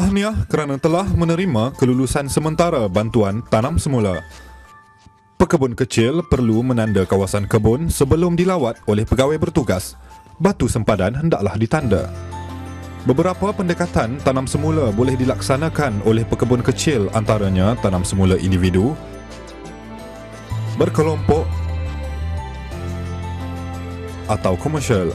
Tahniah kerana telah menerima kelulusan sementara bantuan tanam semula. Pekebun kecil perlu menanda kawasan kebun sebelum dilawat oleh pegawai bertugas. Batu sempadan hendaklah ditanda. Beberapa pendekatan tanam semula boleh dilaksanakan oleh pekebun kecil, antaranya tanam semula individu, berkelompok atau komersial.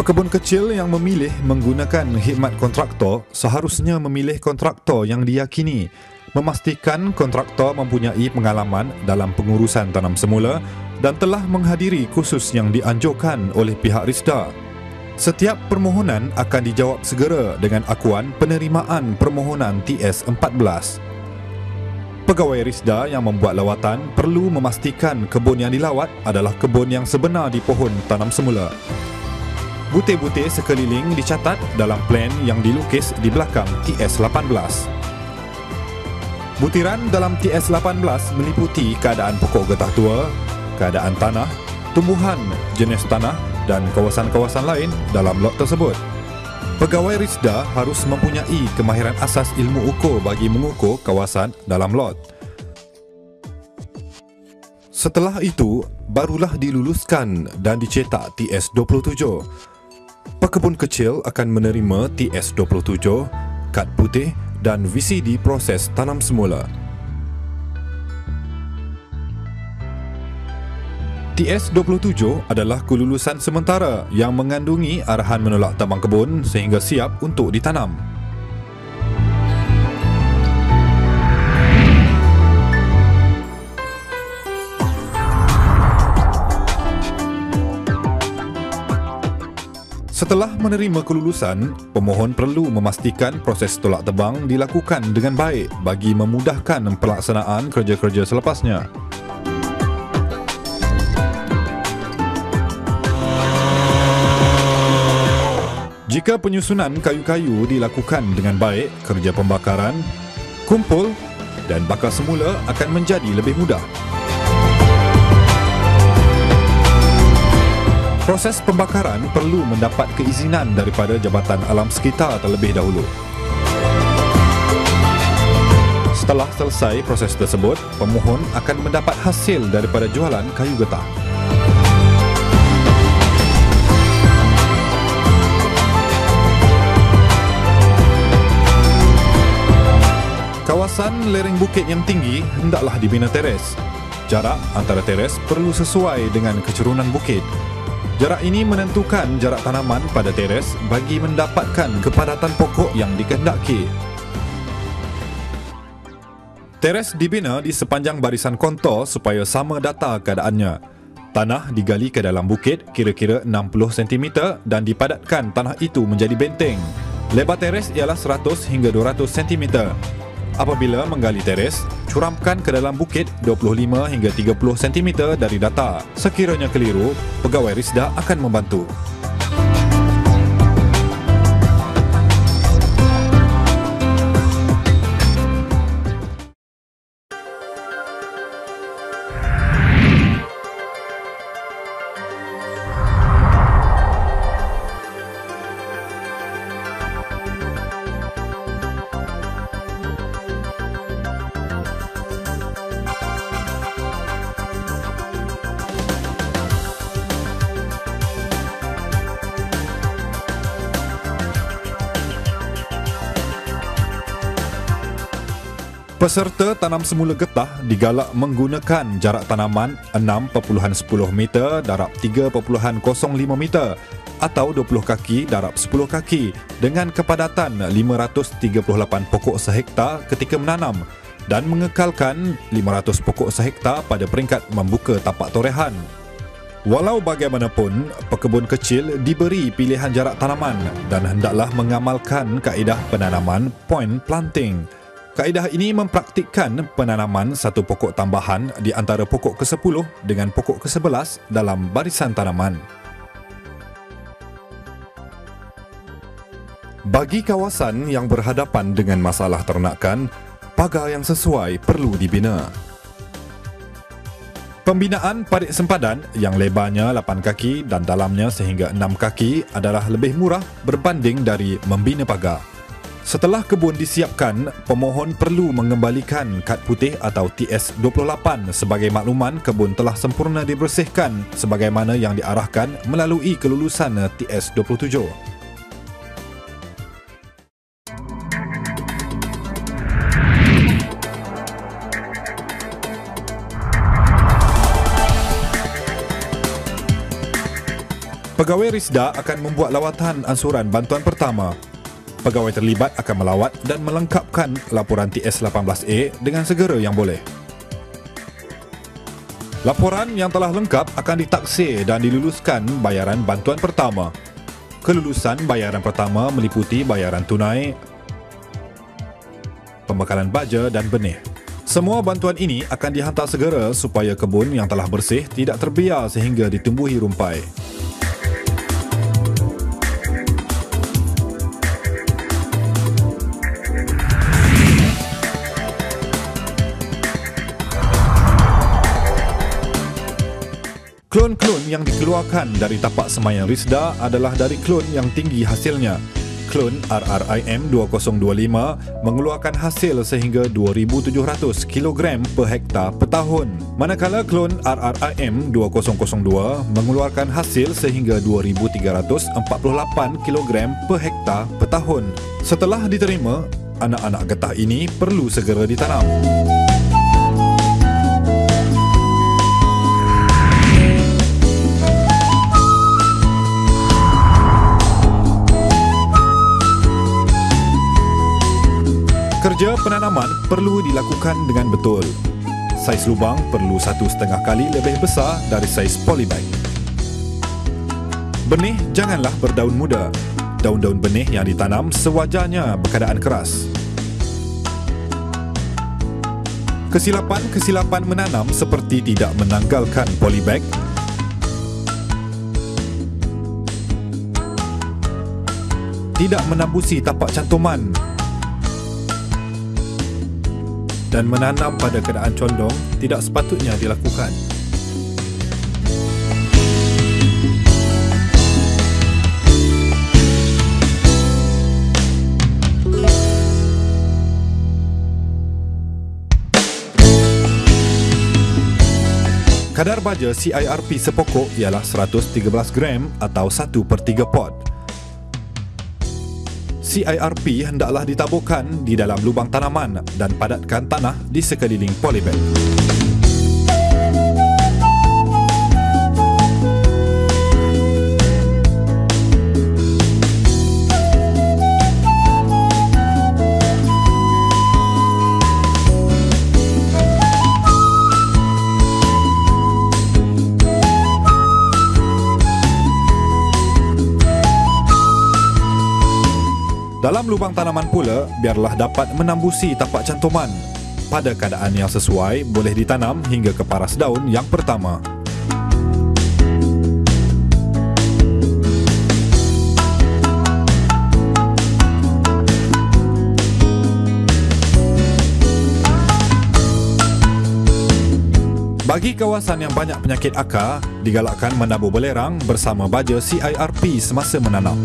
Pekebun kecil yang memilih menggunakan khidmat kontraktor seharusnya memilih kontraktor yang diyakini, memastikan kontraktor mempunyai pengalaman dalam pengurusan tanam semula dan telah menghadiri kursus yang dianjurkan oleh pihak RISDA. Setiap permohonan akan dijawab segera dengan akuan penerimaan permohonan TS14. Pegawai RISDA yang membuat lawatan perlu memastikan kebun yang dilawat adalah kebun yang sebenar di pohon tanam semula. Butir-butir sekeliling dicatat dalam plan yang dilukis di belakang TS18. Butiran dalam TS18 meliputi keadaan pokok getah tua, keadaan tanah, tumbuhan, jenis tanah dan kawasan-kawasan lain dalam lot tersebut. Pegawai RISDA harus mempunyai kemahiran asas ilmu ukur bagi mengukur kawasan dalam lot. Setelah itu, barulah diluluskan dan dicetak TS27. Pekebun kecil akan menerima TS27, kad putih dan VCD proses tanam semula. TS27 adalah kelulusan sementara yang mengandungi arahan menolak tabang kebun sehingga siap untuk ditanam. Setelah menerima kelulusan, pemohon perlu memastikan proses tolak tebang dilakukan dengan baik bagi memudahkan pelaksanaan kerja-kerja selepasnya. Jika penyusunan kayu-kayu dilakukan dengan baik, kerja pembakaran, kumpul dan bakar semula akan menjadi lebih mudah. Proses pembakaran perlu mendapat keizinan daripada Jabatan Alam Sekitar terlebih dahulu. Setelah selesai proses tersebut, pemohon akan mendapat hasil daripada jualan kayu getah. Kawasan lereng bukit yang tinggi hendaklah dibina teres. Jarak antara teres perlu sesuai dengan kecerunan bukit. Jarak ini menentukan jarak tanaman pada teres bagi mendapatkan kepadatan pokok yang dikehendaki. Teres dibina di sepanjang barisan kontor supaya sama data keadaannya. Tanah digali ke dalam bukit kira-kira 60 cm dan dipadatkan tanah itu menjadi benteng. Lebar teres ialah 100 hingga 200 cm. Apabila menggali teres, curamkan ke dalam bukit 25 hingga 30 cm dari data. Sekiranya keliru, pegawai RISDA akan membantu. Peserta tanam semula getah digalak menggunakan jarak tanaman 6.10 meter darab 3.05 meter atau 20 kaki darab 10 kaki dengan kepadatan 538 pokok sehektar ketika menanam dan mengekalkan 500 pokok sehektar pada peringkat membuka tapak torehan. Walau bagaimanapun, pekebun kecil diberi pilihan jarak tanaman dan hendaklah mengamalkan kaedah penanaman point planting. Kaedah ini mempraktikkan penanaman satu pokok tambahan di antara pokok ke-10 dengan pokok ke-11 dalam barisan tanaman. Bagi kawasan yang berhadapan dengan masalah ternakan, pagar yang sesuai perlu dibina. Pembinaan parit sempadan yang lebarnya 8 kaki dan dalamnya sehingga 6 kaki adalah lebih murah berbanding dari membina pagar. Setelah kebun disiapkan, pemohon perlu mengembalikan kad putih atau TS28 sebagai makluman kebun telah sempurna dibersihkan sebagaimana yang diarahkan melalui kelulusan TS27. Pegawai Risda akan membuat lawatan ansuran bantuan pertama. Pegawai terlibat akan melawat dan melengkapkan laporan TS18A dengan segera yang boleh. Laporan yang telah lengkap akan ditaksir dan diluluskan bayaran bantuan pertama. Kelulusan bayaran pertama meliputi bayaran tunai, pembekalan baja dan benih. Semua bantuan ini akan dihantar segera supaya kebun yang telah bersih tidak terbiar sehingga ditumbuhi rumpai. Klon-klon yang dikeluarkan dari tapak semaian Risda adalah dari klon yang tinggi hasilnya. Klon RRIM 2025 mengeluarkan hasil sehingga 2,700 kg per hektar per tahun. Manakala klon RRIM 2002 mengeluarkan hasil sehingga 2,348 kg per hektar per tahun. Setelah diterima, anak-anak getah ini perlu segera ditanam. Kerja penanaman perlu dilakukan dengan betul. Saiz lubang perlu 1,5 kali lebih besar dari saiz polybag. Benih janganlah berdaun muda. Daun-daun benih yang ditanam sewajarnya berkeadaan keras. Kesilapan-kesilapan menanam seperti tidak menanggalkan polybag, tidak menambusi tapak cantuman dan menanam pada keadaan condong tidak sepatutnya dilakukan. Kadar baja CIRP sepokok ialah 113 gram atau 1/3 pot. CIRP hendaklah ditaburkan di dalam lubang tanaman dan padatkan tanah di sekeliling polybag. Dalam lubang tanaman pula, biarlah dapat menambusi tapak cantuman. Pada keadaan yang sesuai, boleh ditanam hingga ke paras daun yang pertama. Bagi kawasan yang banyak penyakit akar, digalakkan menabur belerang bersama baja CIRP semasa menanam.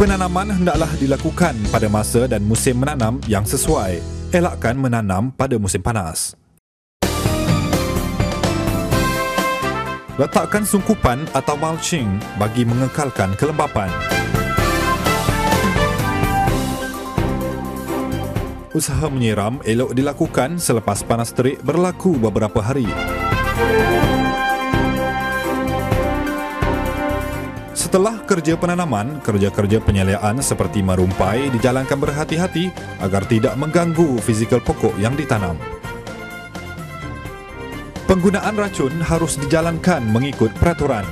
Penanaman hendaklah dilakukan pada masa dan musim menanam yang sesuai. Elakkan menanam pada musim panas. Letakkan sungkupan atau mulching bagi mengekalkan kelembapan. Usaha menyiram elok dilakukan selepas panas terik berlaku beberapa hari. Setelah kerja penanaman, kerja-kerja penyeliaan seperti merumpai dijalankan berhati-hati agar tidak mengganggu fizikal pokok yang ditanam. Penggunaan racun harus dijalankan mengikut peraturan.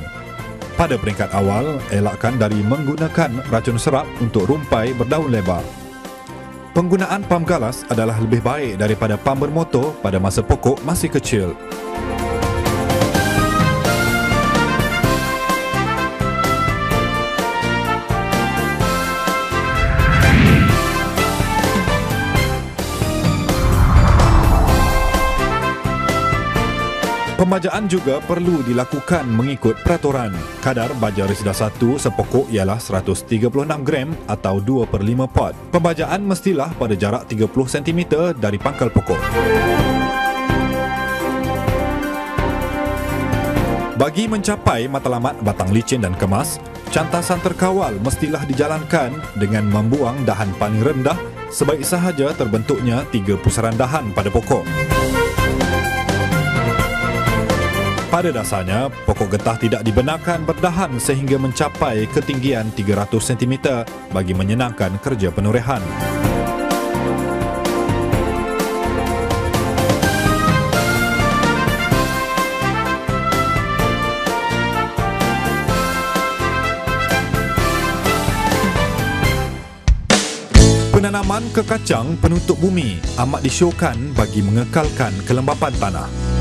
Pada peringkat awal, elakkan dari menggunakan racun serap untuk rumpai berdaun lebar. Penggunaan pam galas adalah lebih baik daripada pam bermotor pada masa pokok masih kecil. Pembajaan juga perlu dilakukan mengikut peraturan. Kadar baja resida 1 sepokok ialah 136 gram atau 2/5 pot. Pembajaan mestilah pada jarak 30 cm dari pangkal pokok. Bagi mencapai matlamat batang licin dan kemas, cantasan terkawal mestilah dijalankan dengan membuang dahan paling rendah sebaik sahaja terbentuknya 3 pusaran dahan pada pokok. Pada dasarnya, pokok getah tidak dibenarkan berdahan sehingga mencapai ketinggian 300 cm bagi menyenangkan kerja penurehan. Penanaman kekacang penutup bumi amat disyorkan bagi mengekalkan kelembapan tanah.